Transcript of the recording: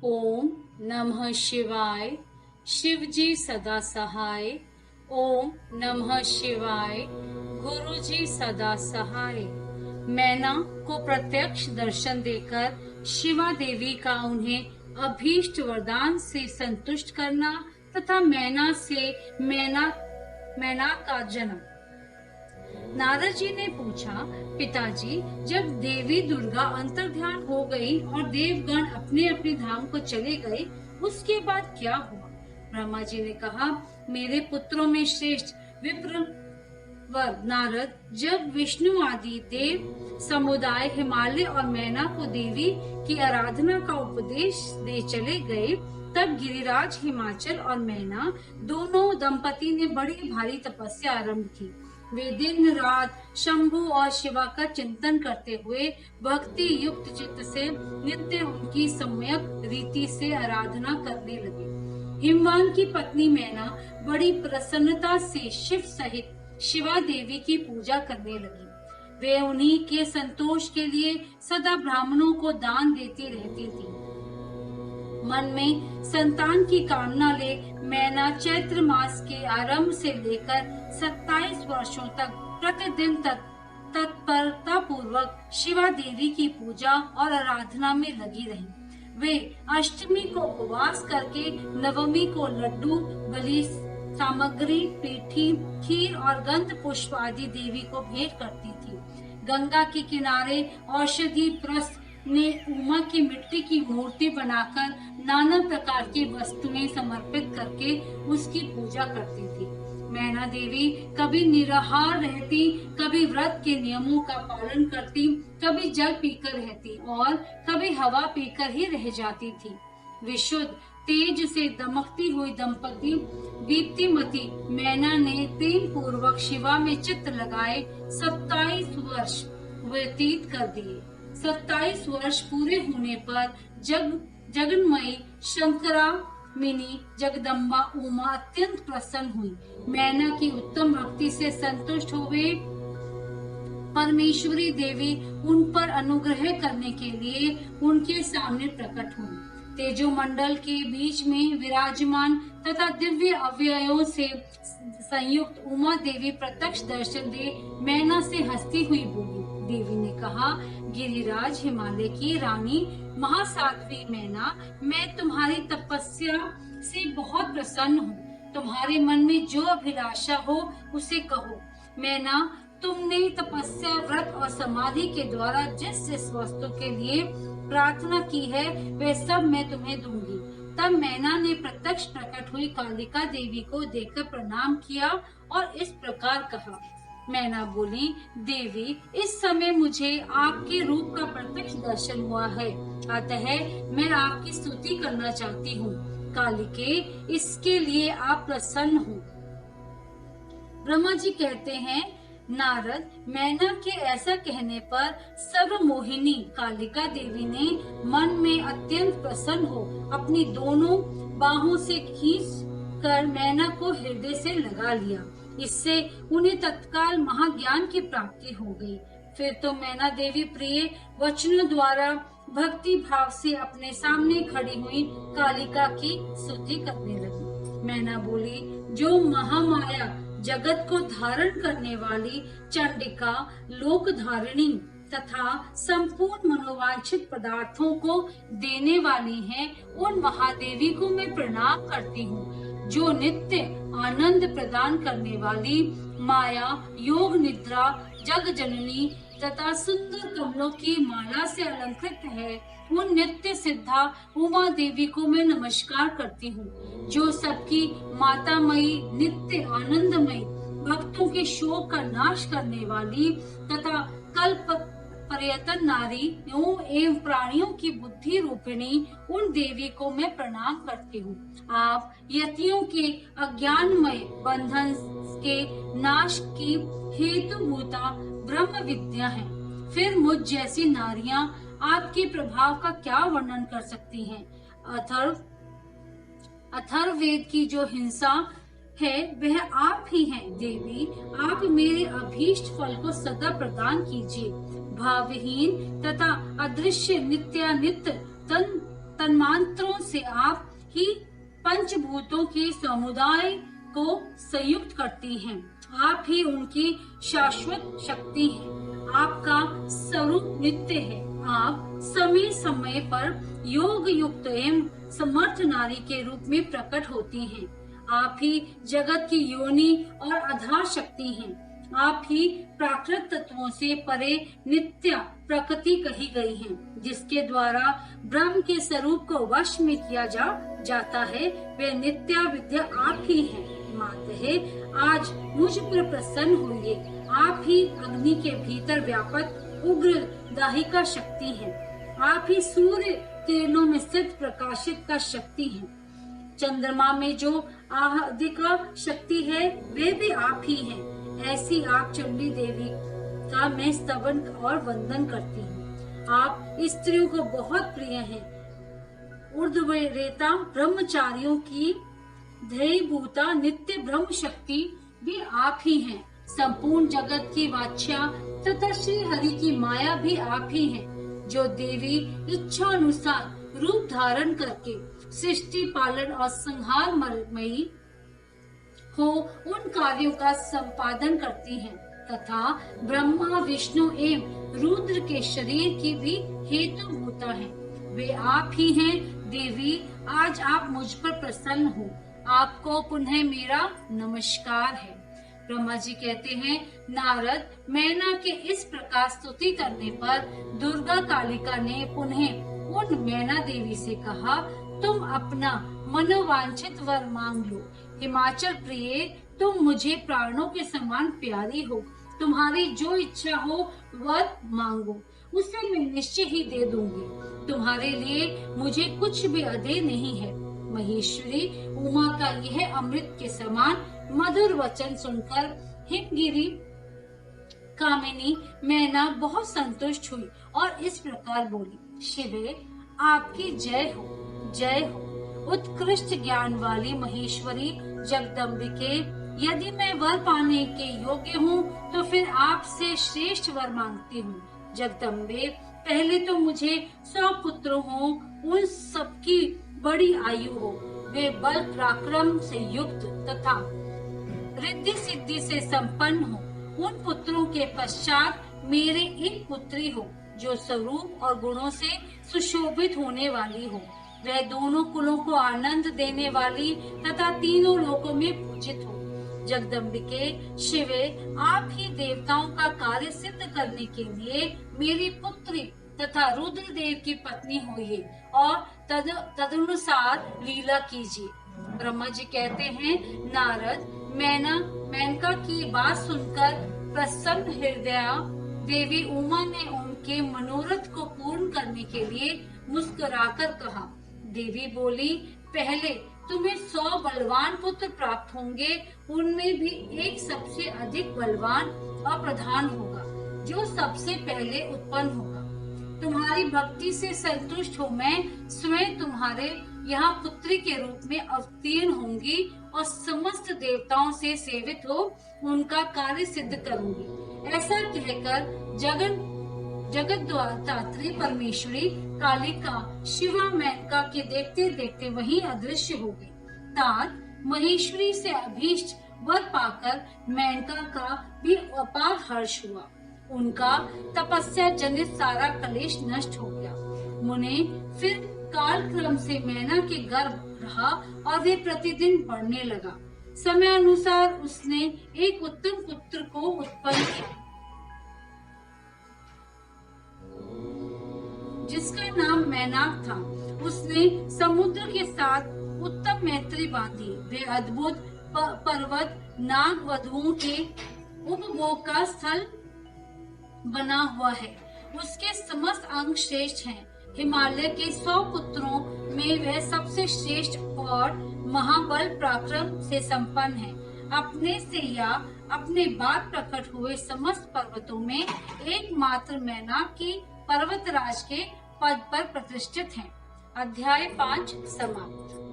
ओम नमः शिवाय। शिव जी सदा सहाय। ओम नमः शिवाय। गुरु जी सदा सहाय। मैना को प्रत्यक्ष दर्शन देकर शिवा देवी का उन्हें अभीष्ट वरदान से संतुष्ट करना तथा मैना से मैना का जन्म। नारद जी ने पूछा, पिताजी, जब देवी दुर्गा अंतर्ध्यान हो गई और देवगण अपने अपने धाम को चले गए, उसके बाद क्या हुआ? ब्रह्मा जी ने कहा, मेरे पुत्रों में श्रेष्ठ विप्र वर नारद जब विष्णु आदि देव समुदाय हिमालय और मैना को देवी की आराधना का उपदेश दे चले गए, तब गिरिराज हिमाचल और मैना दोनों दंपति ने बड़ी भारी तपस्या आरंभ की। वे दिन रात शंभु और शिवा का चिंतन करते हुए भक्ति युक्त चित्त से नित्य उनकी सम्यक रीति से आराधना करने लगे। हिमवान की पत्नी मैना बड़ी प्रसन्नता से शिव सहित शिवा देवी की पूजा करने लगी। वे उन्हीं के संतोष के लिए सदा ब्राह्मणों को दान देती रहती थी। मन में संतान की कामना ले मैना चैत्र मास के आरंभ से लेकर 27 वर्षों तक प्रतिदिन तत्परता पूर्वक शिवा देवी की पूजा और आराधना में लगी रही। वे अष्टमी को उपवास करके नवमी को लड्डू, बलि सामग्री, पीठी, खीर और गंध पुष्प आदि देवी को भेंट करती थी। गंगा के किनारे औषधि प्रस्थ ने उमा की मिट्टी की मूर्ति बनाकर नाना प्रकार की वस्तुएं समर्पित करके उसकी पूजा करती थी। मैना देवी कभी निराहार रहती, कभी व्रत के नियमों का पालन करती, कभी जल पीकर रहती और कभी हवा पीकर ही रह जाती थी। विशुद्ध तेज से दमकती हुई दंपति दीप्तिमती मैना ने प्रेम पूर्वक शिवा में चित्त लगाए 27 वर्ष व्यतीत कर दिए। 27 वर्ष पूरे होने पर जगन्मयी शंकरामिनी जगदम्बा उमा अत्यंत प्रसन्न हुई। मैना की उत्तम भक्ति से संतुष्ट हुए परमेश्वरी देवी उन पर अनुग्रह करने के लिए उनके सामने प्रकट हुई। तेजो मंडल के बीच में विराजमान तथा दिव्य अवयवों से संयुक्त उमा देवी प्रत्यक्ष दर्शन दे मैना से हंसती हुई बोली। देवी ने कहा, गिरिराज हिमालय की रानी महासाध्वी मैना, मैं तुम्हारी तपस्या से बहुत प्रसन्न हूँ। तुम्हारे मन में जो अभिलाषा हो उसे कहो। मैना, तुमने तपस्या, व्रत और समाधि के द्वारा जिस जिस वस्तु के लिए प्रार्थना की है वे सब मैं तुम्हें दूंगी। तब मैना ने प्रत्यक्ष प्रकट हुई कालिका देवी को देखकर प्रणाम किया और इस प्रकार कहा। मैना बोली, देवी, इस समय मुझे आपके रूप का प्रत्यक्ष दर्शन हुआ है, अतः मैं आपकी स्तुति करना चाहती हूँ। कालिके, इसके लिए आप प्रसन्न हो। ब्रह्मा जी कहते हैं, नारद, मैना के ऐसा कहने पर सर्वमोहिनी कालिका देवी ने मन में अत्यंत प्रसन्न हो अपनी दोनों बाहों से खींच कर मैना को हृदय से लगा लिया। इससे उन्हें तत्काल महाज्ञान की प्राप्ति हो गई। फिर तो मैना देवी प्रिय वचनों द्वारा भक्ति भाव से अपने सामने खड़ी हुई कालिका की स्तुति करने लगी। मैना बोली, जो महामाया जगत को धारण करने वाली चंडिका, लोक धारिणी तथा संपूर्ण मनोवांछित पदार्थों को देने वाली हैं, उन महादेवी को मैं प्रणाम करती हूँ। जो नित्य आनंद प्रदान करने वाली माया, योग निद्रा, जग जननी तथा सुंदर कमलों की माला से अलंकृत है, उन नित्य सिद्धा उमा देवी को मैं नमस्कार करती हूँ। जो सबकी मातामयी, नित्य आनंदमयी, भक्तों के शोक का नाश करने वाली तथा कल्प पर्यटन नारी एवं प्राणियों की बुद्धि रूपिणी उन देवी को मैं प्रणाम करती हूँ। आप यतियों के अज्ञानमय बंधन के नाश की हेतुभूता ब्रह्म विद्या है। फिर मुझ जैसी नारियां आपके प्रभाव का क्या वर्णन कर सकती हैं? अथर्ववेद की जो हिंसा है वह आप ही हैं। देवी, आप मेरे अभीष्ट फल को सदा प्रदान कीजिए। भावहीन तथा अदृश्य नित्यानित्य तन्मांत्रों से आप ही पंचभूतों के समुदाय को संयुक्त करती हैं। आप ही उनकी शाश्वत शक्ति हैं। आपका स्वरूप नित्य है। आप समय समय पर योग युक्त एवं समर्थ नारी के रूप में प्रकट होती हैं। आप ही जगत की योनि और आधार शक्ति हैं। आप ही प्राकृत तत्वों से परे नित्य प्रकृति कही गई हैं, जिसके द्वारा ब्रह्म के स्वरूप को वश में किया जाता है। वे नित्य विद्या आप ही हैं। माता है, आज मुझ पर प्रसन्न होइए। आप ही अग्नि के भीतर व्यापक उग्र दाहिका शक्ति हैं। आप ही सूर्य किरणों में स्थित प्रकाशित का शक्ति हैं। चंद्रमा में जो आदिका शक्ति है वे भी आप ही हैं। ऐसी आप चंडी देवी का मैं स्तवन और वंदन करती हूँ। आप स्त्रियों को बहुत प्रिय हैं। ऊर्ध्वरेता ब्रह्मचारियों की ध्येयभूता नित्य ब्रह्म शक्ति भी आप ही हैं। संपूर्ण जगत की वाच्या तथा श्री हरि की माया भी आप ही हैं, जो देवी इच्छा अनुसार रूप धारण करके सृष्टि पालन और संहार मयी हो उन कार्यों का संपादन करती हैं, तथा ब्रह्मा विष्णु एवं रुद्र के शरीर की भी हेतुभूता हैं। वे आप ही हैं। देवी, आज आप मुझ पर प्रसन्न हो। आपको पुनः मेरा नमस्कार है। ब्रह्मा जी कहते हैं, नारद, मैना के इस प्रकार स्तुति करने पर दुर्गा कालिका ने पुनः उन मैना देवी से कहा, तुम अपना मनोवांछित वर मांग लो। हिमाचल प्रिय, तुम मुझे प्राणों के समान प्यारी हो। तुम्हारी जो इच्छा हो वर मांगो, उसे मैं निश्चय ही दे दूंगी। तुम्हारे लिए मुझे कुछ भी अधेर नहीं है। महेश्वरी उमा का यह अमृत के समान मधुर वचन सुनकर हिमगिरी कामिनी मैना बहुत संतुष्ट हुई और इस प्रकार बोली, शिवे, आपकी जय हो, जय हो। उत्कृष्ट ज्ञान वाली महेश्वरी जगदम्बिके, यदि मैं वर पाने के योग्य हूँ तो फिर आपसे श्रेष्ठ वर मांगती हूँ। जगदम्बे, पहले तो मुझे 100 पुत्र हो, उन सबकी बड़ी आयु हो, वे बल पराक्रम से युक्त तथा रिद्धि सिद्धि से संपन्न हो। उन पुत्रों के पश्चात मेरे एक पुत्री हो, जो स्वरूप और गुणों से सुशोभित होने वाली हो। वह दोनों कुलों को आनंद देने वाली तथा तीनों लोकों में पूजित हो। जगदम्बिके, शिवे, आप ही देवताओं का कार्य सिद्ध करने के लिए मेरी पुत्री तथा रुद्र देव की पत्नी होइए और तदनुसार लीला कीजिए। ब्रह्मा जी कहते हैं, नारद, मेनका की बात सुनकर प्रसन्न हृदया देवी उमा ने उनके मनोरथ को पूर्ण करने के लिए मुस्कुराकर कहा। देवी बोली, पहले तुम्हें 100 बलवान पुत्र प्राप्त होंगे। उनमें भी एक सबसे अधिक बलवान और प्रधान होगा, जो सबसे पहले उत्पन्न होगा। तुम्हारी भक्ति से संतुष्ट हो मैं स्वयं तुम्हारे यहाँ पुत्री के रूप में अवतीर्ण होंगी और समस्त देवताओं से सेवित हो उनका कार्य सिद्ध करूंगी। ऐसा कहकर जगत धात्री परमेश्वरी कालिका शिवा मेनका के देखते देखते वहीं अदृश्य हो गई। तात महेश्वरी से अभीष्ट वर पाकर मेनका का भी अपार हर्ष हुआ। उनका तपस्या जनित सारा कलेश नष्ट हो गया। मुने फिर काल क्रम से मैना के गर्भ रहा और वे प्रतिदिन बढ़ने लगा। समय अनुसार उसने एक उत्तम पुत्र को उत्पन्न किया, जिसका नाम मैनाक था। उसने समुद्र के साथ उत्तम मैत्री बांधी। वे अद्भुत पर्वत नाग वधुओं के उपभोग का स्थल बना हुआ है। उसके समस्त अंग श्रेष्ठ हैं। हिमालय के 100 पुत्रों में वह सबसे श्रेष्ठ और महाबल पराक्रम से संपन्न है। अपने से या अपने बाद प्रकट हुए समस्त पर्वतों में एकमात्र मैनाक की पर्वतराज के पद पर प्रतिष्ठित हैं। अध्याय 5 समाप्त।